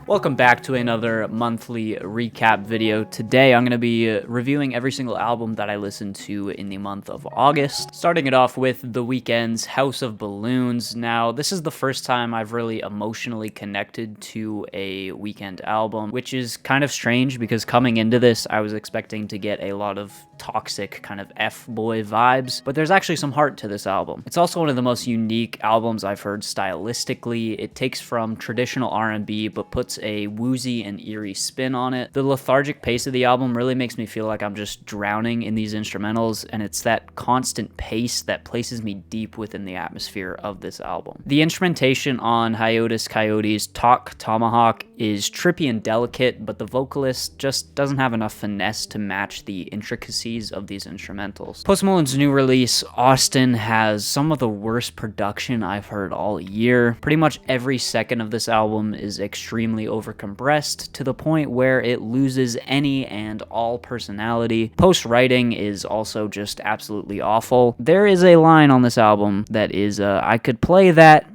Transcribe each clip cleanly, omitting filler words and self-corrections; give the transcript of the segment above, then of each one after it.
Welcome back to another monthly recap video. Today I'm going to be reviewing every single album that I listened to in the month of August, starting it off with The Weeknd's House of Balloons. Now, this is the first time I've really emotionally connected to a Weeknd album, which is kind of strange because coming into this, I was expecting to get a lot of toxic kind of F-boy vibes, but there's actually some heart to this album. It's also one of the most unique albums I've heard stylistically. It takes from traditional R&B, but puts a woozy and eerie spin on it. The lethargic pace of the album really makes me feel like I'm just drowning in these instrumentals, and it's that constant pace that places me deep within the atmosphere of this album. The instrumentation on Hiatus Coyote's Talk Tomahawk is trippy and delicate, but the vocalist just doesn't have enough finesse to match the intricacies of these instrumentals. Post Malone's new release, Austin, has some of the worst production I've heard all year. Pretty much every second of this album is extremely overcompressed to the point where it loses any and all personality. Post writing is also just absolutely awful. There is a line on this album that is, I could play that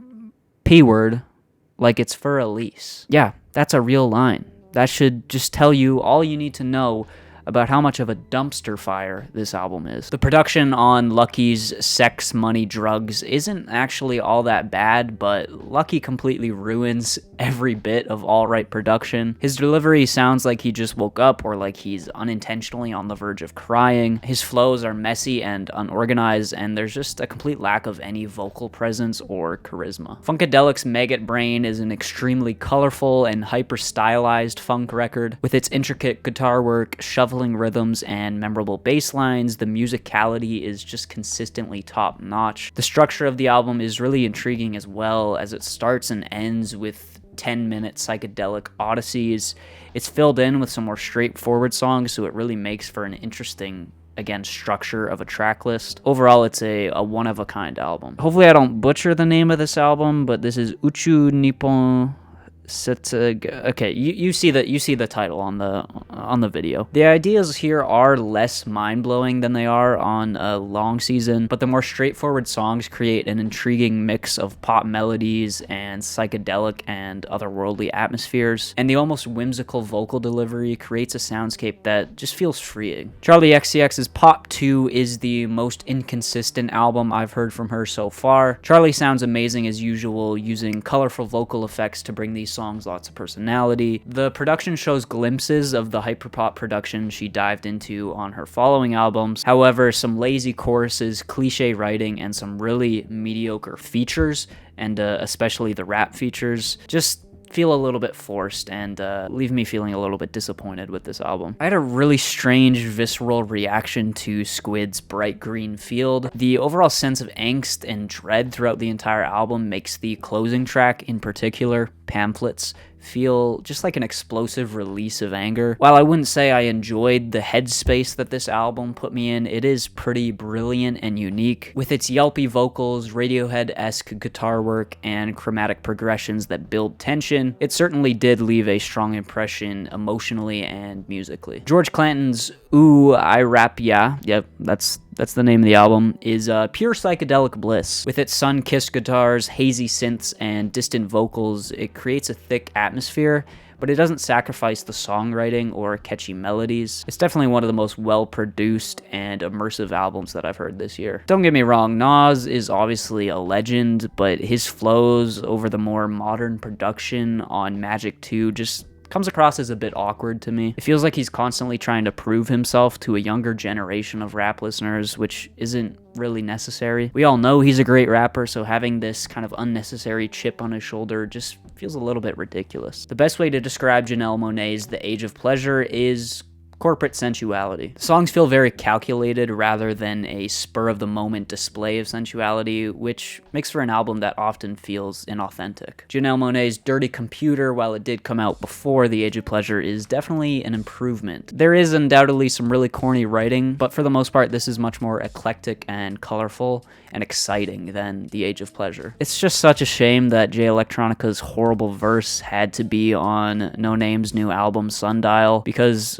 P word like it's for Elise. Yeah, that's a real line. That should just tell you all you need to know about how much of a dumpster fire this album is. The production on Lucky's Sex, Money, Drugs isn't actually all that bad, but Lucky completely ruins every bit of all right production. His delivery sounds like he just woke up or like he's unintentionally on the verge of crying. His flows are messy and unorganized, and there's just a complete lack of any vocal presence or charisma. Funkadelic's Maggot Brain is an extremely colorful and hyper-stylized funk record. With its intricate guitar work, shuffling rhythms, and memorable bass lines, the musicality is just consistently top-notch. The structure of the album is really intriguing as well, as it starts and ends with 10-minute psychedelic odysseys. It's filled in with some more straightforward songs, so it really makes for an interesting, again, structure of a track list. Overall, it's a one-of-a-kind album. Hopefully I don't butcher the name of this album, but this is Uchu Nipong. Okay, you see the title on the video. The ideas here are less mind-blowing than they are on a Long Season, but the more straightforward songs create an intriguing mix of pop melodies and psychedelic and otherworldly atmospheres, and the almost whimsical vocal delivery creates a soundscape that just feels freeing. Charli XCX's Pop 2 is the most inconsistent album I've heard from her so far. Charli sounds amazing as usual, using colorful vocal effects to bring these songs lots of personality. The production shows glimpses of the hyperpop production she dived into on her following albums. However, some lazy choruses, cliche writing, and some really mediocre features, and especially the rap features, just feel a little bit forced and leave me feeling a little bit disappointed with this album. I had a really strange, visceral reaction to Squid's Bright Green Field. The overall sense of angst and dread throughout the entire album makes the closing track, in particular, Pamphlets, feel just like an explosive release of anger. While I wouldn't say I enjoyed the headspace that this album put me in, it is pretty brilliant and unique. With its yelpy vocals, Radiohead-esque guitar work, and chromatic progressions that build tension, it certainly did leave a strong impression emotionally and musically. George Clanton's Ooh, I Rap Ya, yep, that's the name of the album, is pure psychedelic bliss. With its sun-kissed guitars, hazy synths, and distant vocals, it creates a thick atmosphere, but it doesn't sacrifice the songwriting or catchy melodies. It's definitely one of the most well-produced and immersive albums that I've heard this year. Don't get me wrong, Nas is obviously a legend, but his flows over the more modern production on Magic 2 just comes across as a bit awkward to me. It feels like he's constantly trying to prove himself to a younger generation of rap listeners, which isn't really necessary. We all know he's a great rapper, so having this kind of unnecessary chip on his shoulder just feels a little bit ridiculous. The best way to describe Janelle Monae's The Age of Pleasure is corporate sensuality. The songs feel very calculated rather than a spur-of-the-moment display of sensuality, which makes for an album that often feels inauthentic. Janelle Monae's Dirty Computer, while it did come out before The Age of Pleasure, is definitely an improvement. There is undoubtedly some really corny writing, but for the most part, this is much more eclectic and colorful and exciting than The Age of Pleasure. It's just such a shame that Jay Electronica's horrible verse had to be on No Name's new album, Sundial, because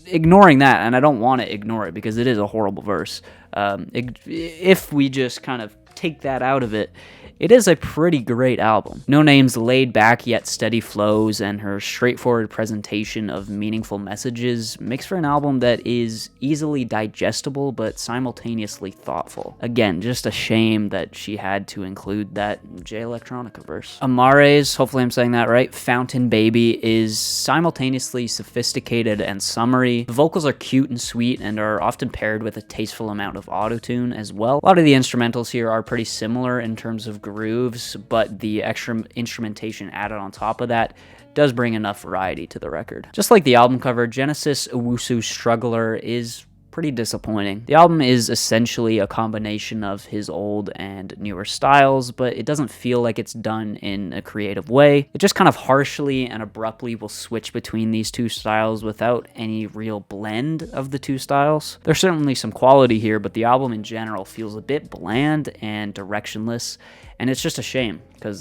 ignoring that, and I don't want to ignore it because it is a horrible verse, if we just kind of take that out of it, it is a pretty great album. No Name's laid back yet steady flows and her straightforward presentation of meaningful messages makes for an album that is easily digestible but simultaneously thoughtful. Again, just a shame that she had to include that J Electronica verse. Amare's, hopefully I'm saying that right, Fountain Baby is simultaneously sophisticated and summery. The vocals are cute and sweet and are often paired with a tasteful amount of autotune as well. A lot of the instrumentals here are pretty similar in terms of grooves, but the extra instrumentation added on top of that does bring enough variety to the record. Just like the album cover, Genesis Owusu Struggler is pretty disappointing. The album is essentially a combination of his old and newer styles, but it doesn't feel like it's done in a creative way. It just kind of harshly and abruptly will switch between these two styles without any real blend of the two styles. There's certainly some quality here, but the album in general feels a bit bland and directionless, and it's just a shame because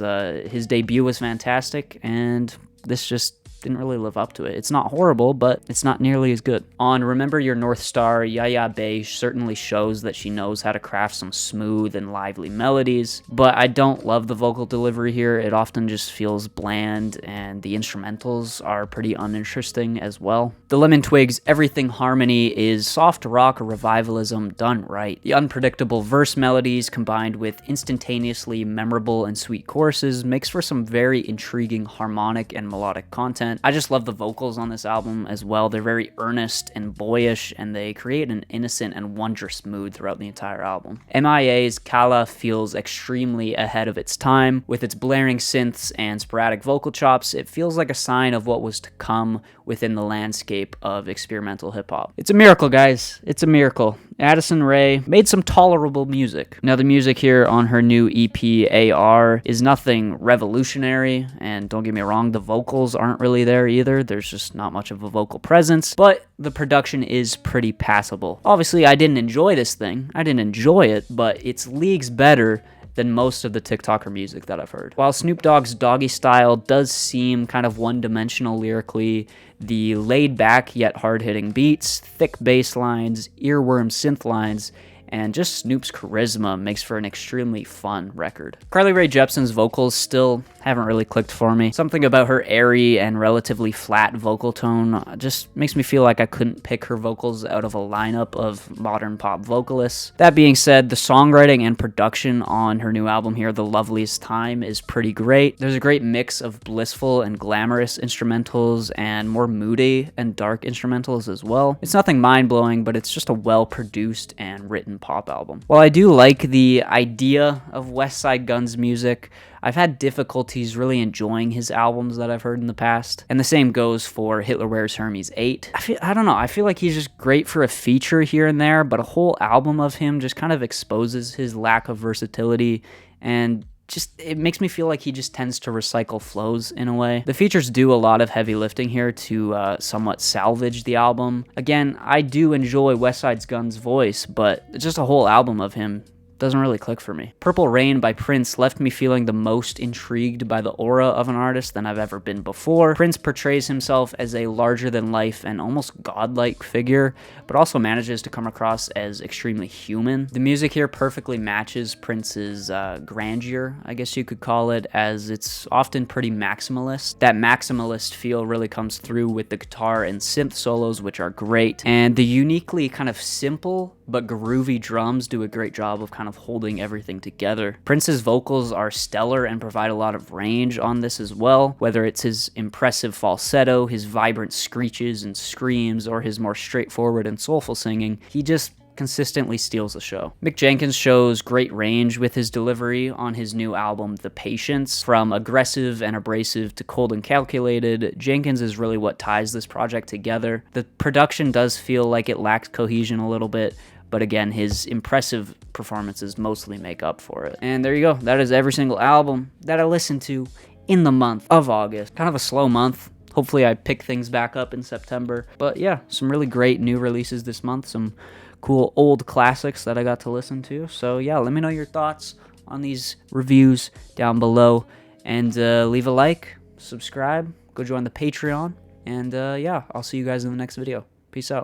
his debut was fantastic and this just didn't really live up to it. It's not horrible, but it's not nearly as good. On Remember Your North Star, Yaya Bay certainly shows that she knows how to craft some smooth and lively melodies, but I don't love the vocal delivery here. It often just feels bland, and the instrumentals are pretty uninteresting as well. The Lemon Twigs Everything Harmony is soft rock revivalism done right. The unpredictable verse melodies combined with instantaneously memorable and sweet choruses makes for some very intriguing harmonic and melodic content. I just love the vocals on this album as well. They're very earnest and boyish, and they create an innocent and wondrous mood throughout the entire album. MIA's Kala feels extremely ahead of its time. With its blaring synths and sporadic vocal chops, it feels like a sign of what was to come within the landscape of experimental hip-hop. It's a miracle, guys. It's a miracle. Addison Ray made some tolerable music. Now, the music here on her new EP, AR, is nothing revolutionary, and don't get me wrong, the vocals aren't really there either. There's just not much of a vocal presence, but the production is pretty passable. Obviously, I didn't enjoy this thing. I didn't enjoy it, but it's leagues better than most of the TikToker music that I've heard. While Snoop Dogg's Doggy Style does seem kind of one-dimensional lyrically, the laid-back yet hard-hitting beats, thick bass lines, earworm synth lines, and just Snoop's charisma makes for an extremely fun record. Carly Rae Jepsen's vocals still haven't really clicked for me. Something about her airy and relatively flat vocal tone just makes me feel like I couldn't pick her vocals out of a lineup of modern pop vocalists. That being said, the songwriting and production on her new album here, The Loveliest Time, is pretty great. There's a great mix of blissful and glamorous instrumentals and more moody and dark instrumentals as well. It's nothing mind-blowing, but it's just a well-produced and written pop album. While I do like the idea of West Side Gun's music, I've had difficulties really enjoying his albums that I've heard in the past. And the same goes for Hitler Wears Hermes 8. I don't know, I feel like he's just great for a feature here and there, but a whole album of him just kind of exposes his lack of versatility, and just it makes me feel like he just tends to recycle flows in a way. The features do a lot of heavy lifting here to somewhat salvage the album. Again, I do enjoy West Side Gun's voice, but just a whole album of him doesn't really click for me. Purple Rain by Prince left me feeling the most intrigued by the aura of an artist than I've ever been before. Prince portrays himself as a larger-than-life and almost godlike figure, but also manages to come across as extremely human. The music here perfectly matches Prince's grandeur, I guess you could call it, as it's often pretty maximalist. That maximalist feel really comes through with the guitar and synth solos, which are great, and the uniquely kind of simple but groovy drums do a great job of kind of holding everything together. Prince's vocals are stellar and provide a lot of range on this as well, whether it's his impressive falsetto, his vibrant screeches and screams, or his more straightforward and soulful singing. He just consistently steals the show. Mick Jenkins shows great range with his delivery on his new album, The Patience. From aggressive and abrasive to cold and calculated, Jenkins is really what ties this project together. The production does feel like it lacks cohesion a little bit, but again, his impressive performances mostly make up for it. And there you go. That is every single album that I listened to in the month of August. Kind of a slow month. Hopefully I pick things back up in September. But yeah, some really great new releases this month. Some cool old classics that I got to listen to. So yeah, let me know your thoughts on these reviews down below. And leave a like, subscribe, go join the Patreon. And yeah, I'll see you guys in the next video. Peace out.